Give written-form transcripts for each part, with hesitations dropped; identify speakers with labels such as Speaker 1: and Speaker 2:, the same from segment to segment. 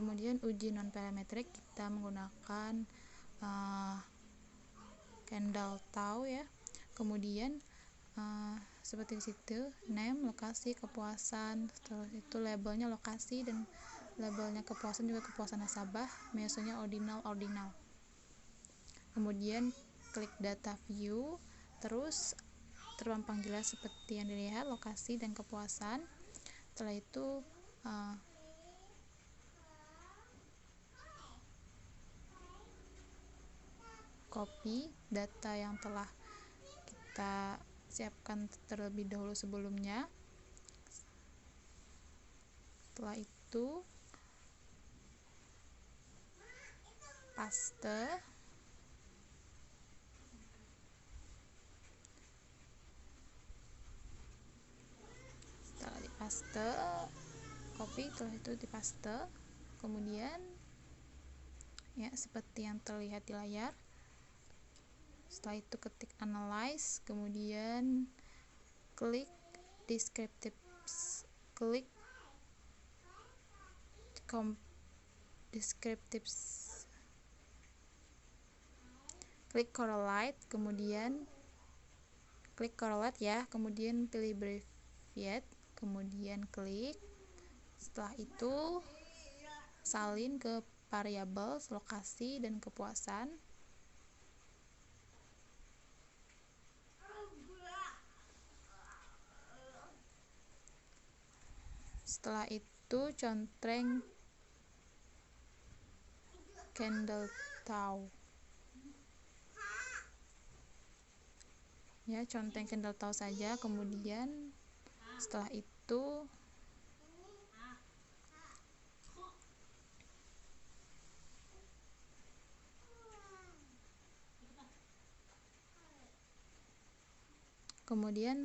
Speaker 1: Kemudian uji non parametrik kita menggunakan candle tau ya. Kemudian seperti di situ, name, lokasi, kepuasan, terus itu labelnya lokasi dan labelnya kepuasan juga kepuasan nasabah, mesonya ordinal. Kemudian klik data view, terus terpampang jelas seperti yang dilihat lokasi dan kepuasan. Setelah itu copy data yang telah kita siapkan terlebih dahulu sebelumnya. Setelah itu paste. Setelah dipaste, copy, setelah itu dipaste. Kemudian ya seperti yang terlihat di layar. Setelah itu ketik analyze, kemudian klik descriptives, klik descriptives, klik correlate, kemudian klik correlate ya, kemudian pilih abbreviate, kemudian klik. Setelah itu salin ke variabel lokasi dan kepuasan. Setelah itu contreng candle tau ya, conteng candle tau saja. Kemudian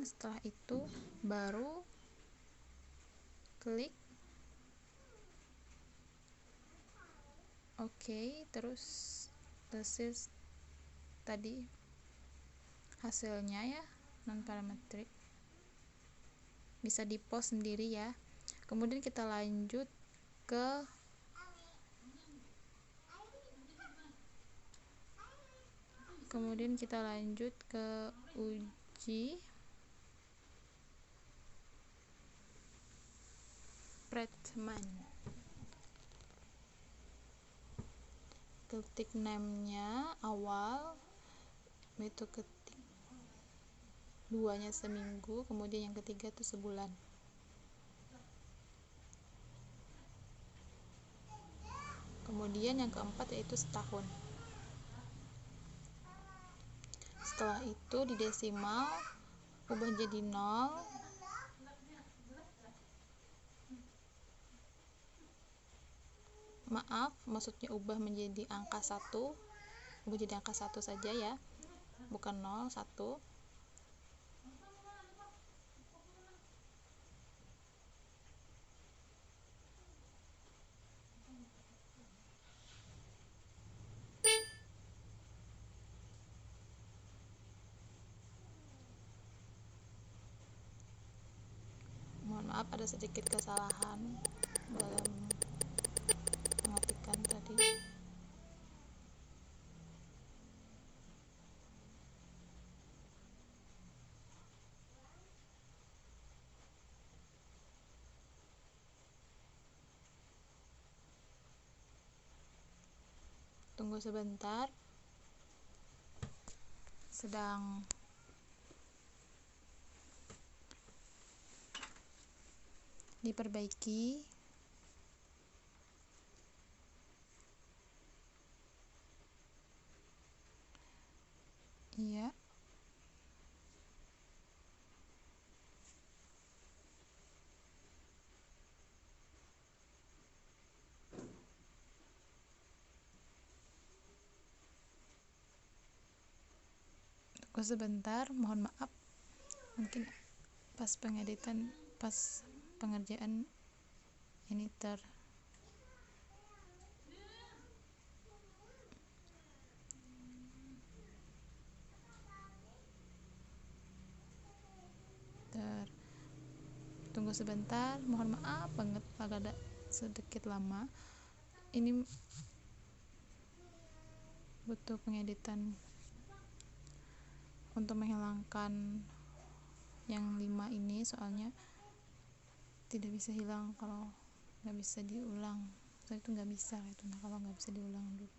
Speaker 1: setelah itu baru klik OK, terus tadi hasilnya ya, non parametrik bisa di post sendiri ya. Kemudian kita lanjut ke uji Bradman. Ketik name-nya awal, itu ketik duanya seminggu, kemudian yang ketiga itu sebulan. Kemudian yang keempat yaitu setahun. Setelah itu di desimal ubah jadi 0. Maaf, maksudnya ubah menjadi angka 1. Ubah jadi angka 1 saja ya, bukan 0, 1. Mohon maaf ada sedikit kesalahan dalam mengetikkan tadi. Tunggu sebentar, sedang diperbaiki. Iya. Tunggu sebentar, mohon maaf. Mungkin pas pengeditan, pas pengerjaan ini tunggu sebentar, mohon maaf banget agak ada sedikit lama. ini butuh pengeditan untuk menghilangkan yang 5 ini, soalnya tidak bisa hilang kalau nggak bisa diulang. Soalnya itu nggak bisa itu, nah kalau nggak bisa diulang dulu.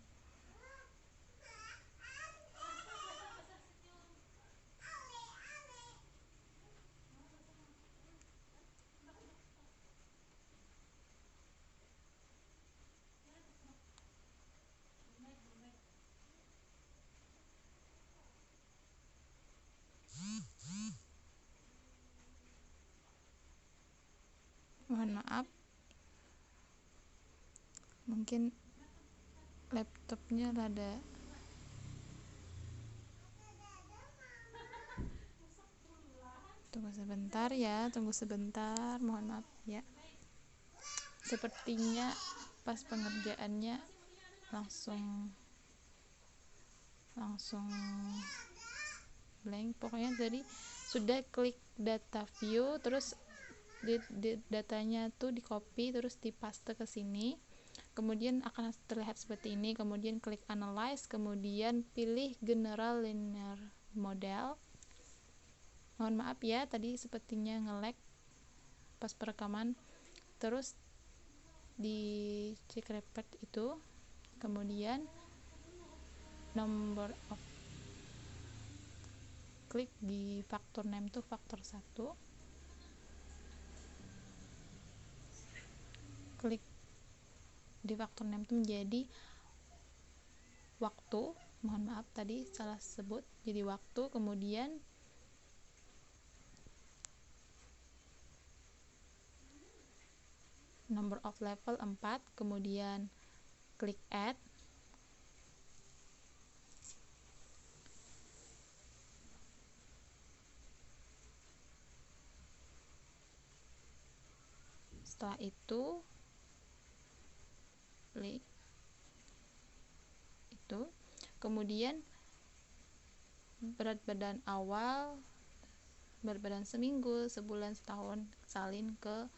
Speaker 1: Mohon maaf, mungkin laptopnya rada tunggu sebentar, mohon maaf ya. Sepertinya pas pengerjaannya langsung blank. Pokoknya tadi sudah klik data view, terus datanya tuh di copy terus dipaste ke sini, kemudian akan terlihat seperti ini. Kemudian klik analyze, kemudian pilih general linear model. Mohon maaf ya, tadi sepertinya nge-lag pas perekaman. Terus di check repeat itu, kemudian number of, klik di faktor name tuh faktor 1, klik di faktor name itu menjadi waktu. Mohon maaf tadi salah sebut, jadi waktu. Kemudian number of level 4, kemudian klik add. Setelah itu klik itu, kemudian berat badan awal, berat badan seminggu, sebulan, setahun, salin ke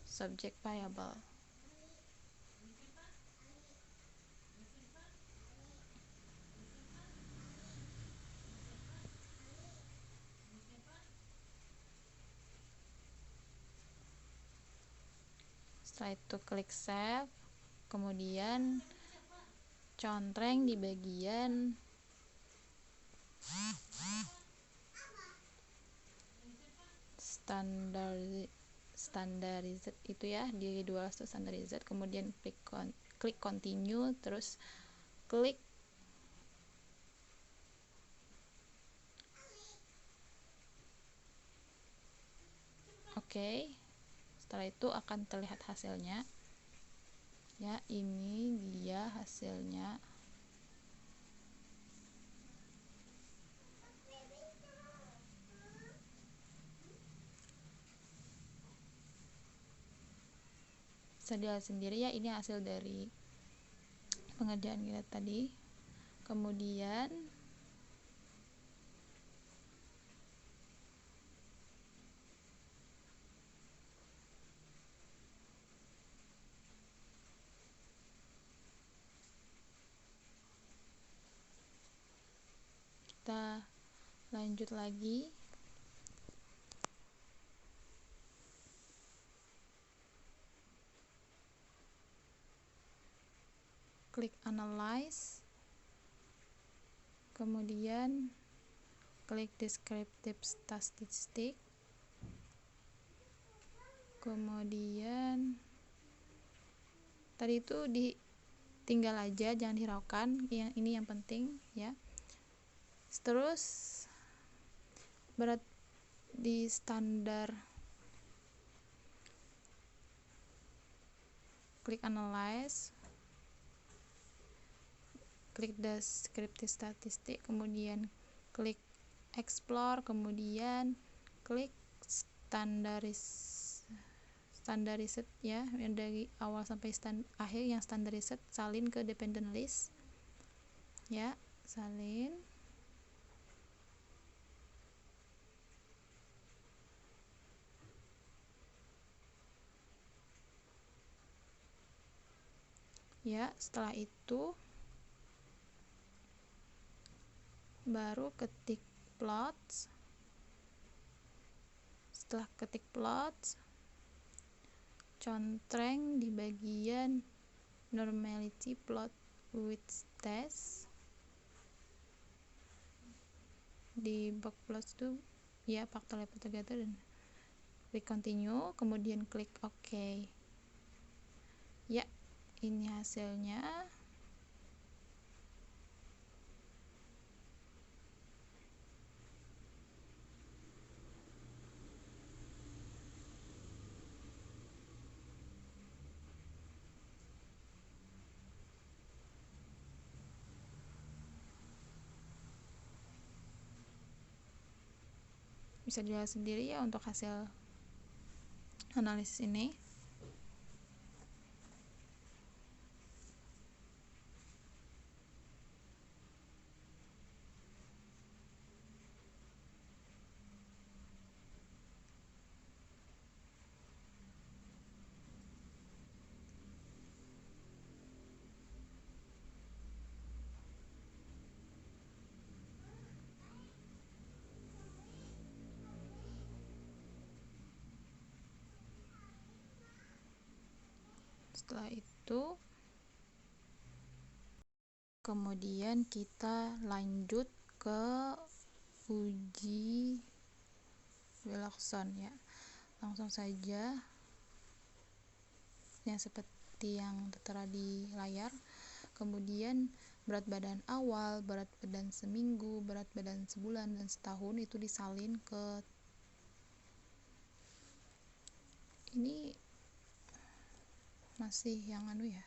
Speaker 1: subject variable. Setelah itu klik save, kemudian contreng di bagian standarized itu ya, di dua standarized. Kemudian klik continue, terus klik OK. Setelah itu akan terlihat hasilnya ya. Ini dia hasilnya. Bisa dilihat sendiri ya, ini hasil dari pengerjaan kita tadi. Kemudian kita lanjut lagi. Klik analyze, kemudian klik descriptive statistic, kemudian tadi itu tinggal aja, jangan hiraukan, yang ini yang penting ya. Terus berat di standar, klik analyze, klik descriptive statistic, kemudian klik explore, kemudian klik standarized ya, yang dari awal sampai akhir yang standarized, salin ke dependent list ya, salin. ya. Setelah itu baru ketik plots. Setelah ketik plots, contreng di bagian normality plot width test. Di box plots itu ya faktor level together, dan klik continue, kemudian klik OK. Ya, ini hasilnya. Bisa dilihat sendiri ya untuk hasil analisis ini. Setelah itu kemudian kita lanjut ke uji Wilson ya. Langsung saja yang seperti yang tertera di layar. Kemudian berat badan awal, berat badan seminggu, berat badan sebulan dan setahun itu disalin ke ini masih yang ya,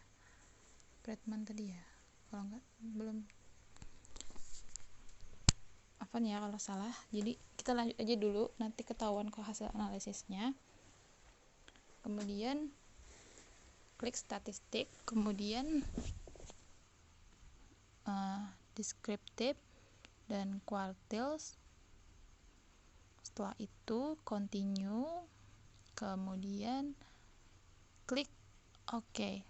Speaker 1: Bradman tadi ya, kalau enggak belum apa nih ya kalau salah. Jadi kita lanjut aja dulu, nanti ketahuan kok hasil analisisnya. Kemudian klik statistik, kemudian descriptive dan quartiles. Setelah itu continue, kemudian klik OK.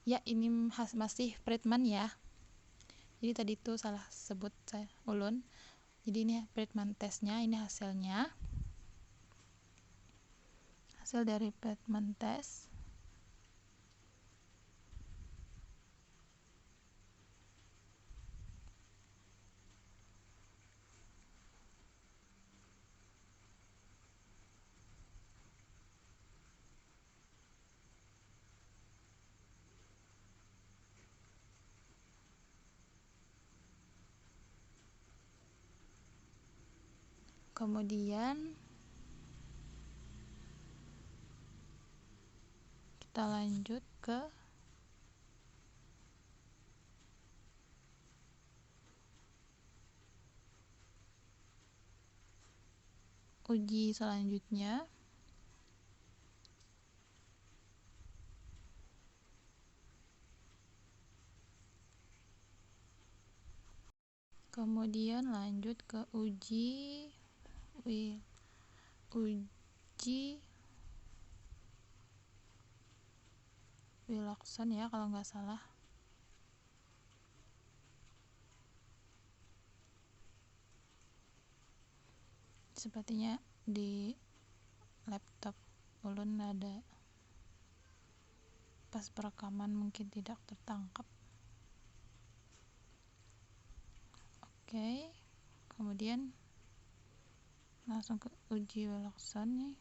Speaker 1: Ya, ini masih Bradman ya. Jadi tadi itu salah sebut saya ulun. Jadi ini Bradman testnya, ini hasilnya. Hasil dari Bradman test. Kemudian kita lanjut ke uji selanjutnya. Kemudian lanjut ke uji Wilson ya kalau nggak salah. Sepertinya di laptop ulun ada pas perekaman mungkin tidak tertangkap. Oke, kemudian langsung ke uji Wilson nih.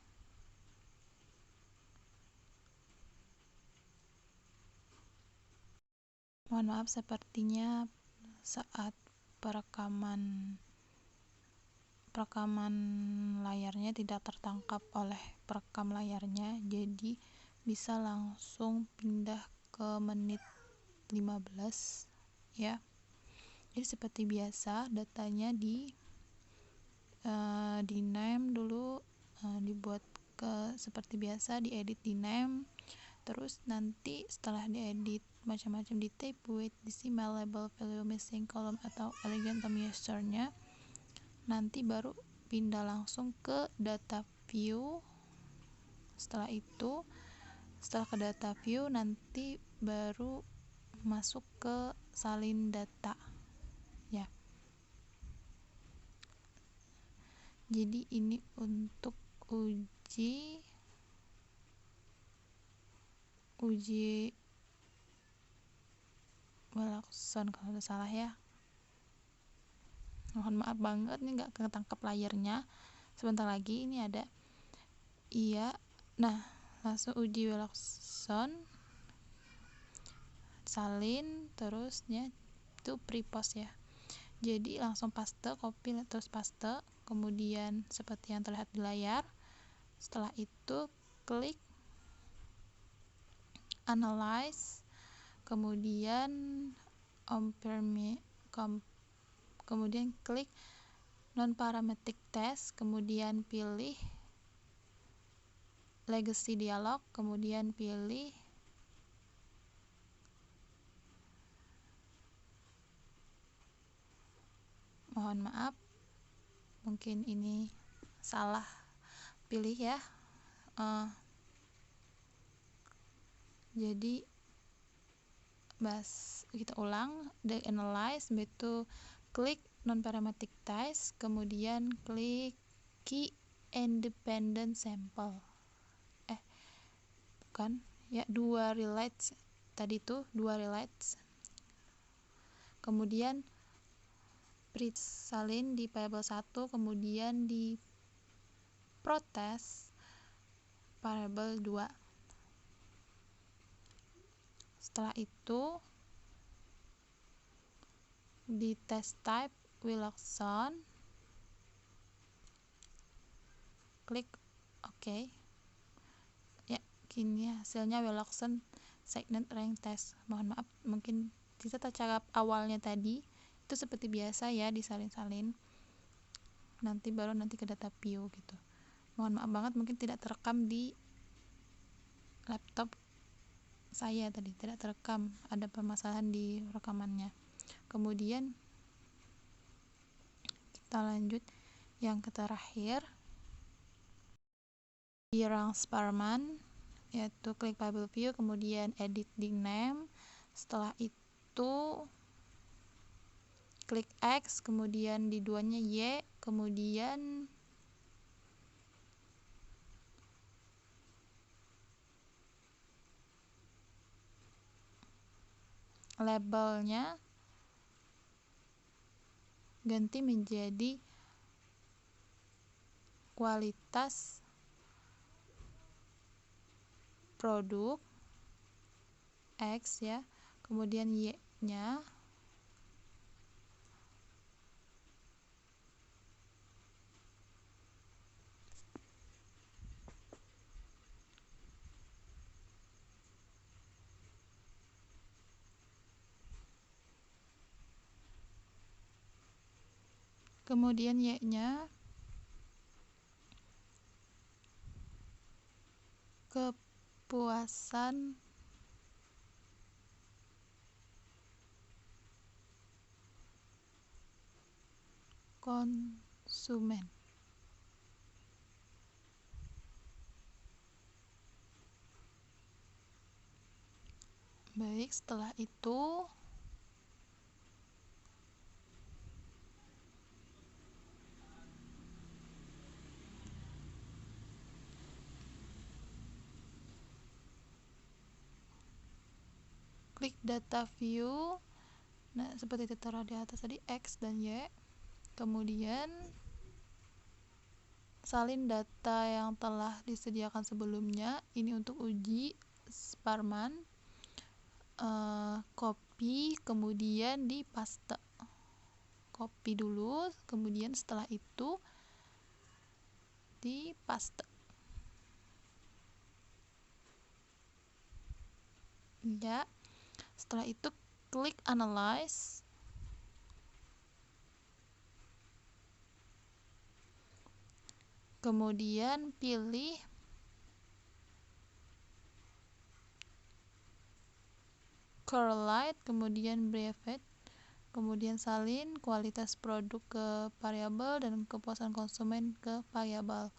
Speaker 1: Mohon maaf, sepertinya saat perekaman layarnya tidak tertangkap oleh perekam layarnya, jadi bisa langsung pindah ke menit 15 ya. Jadi seperti biasa datanya di name dulu, dibuat seperti biasa, diedit di name, terus nanti setelah diedit macam-macam di type, weight, decimal, label, value, missing column atau elegant measure-nya, nanti baru pindah langsung ke data view. Setelah ke data view nanti baru masuk ke salin data ya. Jadi ini untuk uji Wilson kalau tidak salah ya. Mohon maaf banget nih nggak ketangkep layarnya. Sebentar lagi ini ada. Iya. Nah, langsung uji Wilson, salin, terusnya itu prepost ya. Jadi langsung paste, copy terus paste, kemudian seperti yang terlihat di layar. Setelah itu klik analyze, kemudian kemudian klik non parametric test, kemudian pilih legacy dialog, kemudian pilih mohon maaf mungkin ini salah pilih ya. Jadi kita ulang, the analyze, itu klik non parametric test, kemudian klik key independent sample, bukan ya, dua relates tadi tuh, dua relates, kemudian salin di variable 1, kemudian di protest variable 2. Setelah itu di test type Wilson, klik OK ya. Kini hasilnya Wilson segment rank test. Mohon maaf mungkin di tata cara awalnya tadi itu seperti biasa ya, disalin-salin, nanti ke data view gitu. Mohon maaf banget mungkin tidak terekam di laptop saya tadi, tidak terekam, ada permasalahan di rekamannya. Kemudian kita lanjut yang terakhir di rang Sparman, yaitu klik Bible View, kemudian edit di name. Setelah itu klik X, kemudian di duanya Y, kemudian labelnya ganti menjadi kualitas produk X ya, kemudian Y nya kepuasan konsumen. Baik, setelah itu klik data view. Nah, seperti tertera di atas tadi, X dan Y. Kemudian salin data yang telah disediakan sebelumnya. Ini untuk uji Sparman. Copy, kemudian di paste. Copy dulu, kemudian setelah itu di paste. Ya. Setelah itu klik analyze, kemudian pilih correlate, kemudian brevet, kemudian salin kualitas produk ke variabel dan kepuasan konsumen ke variabel.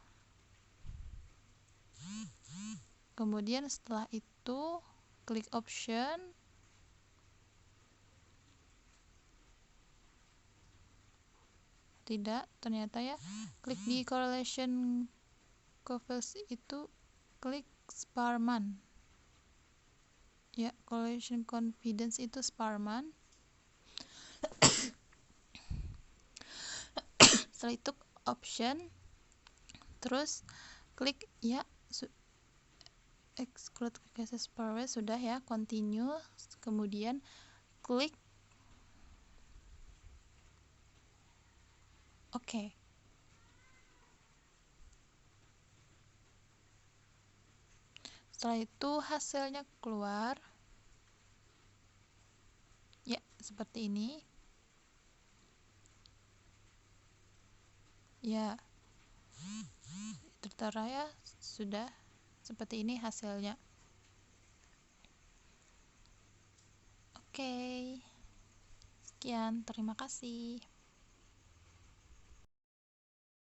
Speaker 1: Kemudian setelah itu klik option, tidak, ternyata ya, klik di correlation coefficient itu klik Sparman ya, correlation confidence itu Sparman. Setelah itu option, terus klik ya, exclude cases per sudah ya, continue, kemudian klik OK. Setelah itu hasilnya keluar ya, seperti ini ya, tertera ya, sudah seperti ini hasilnya. Oke, sekian, terima kasih.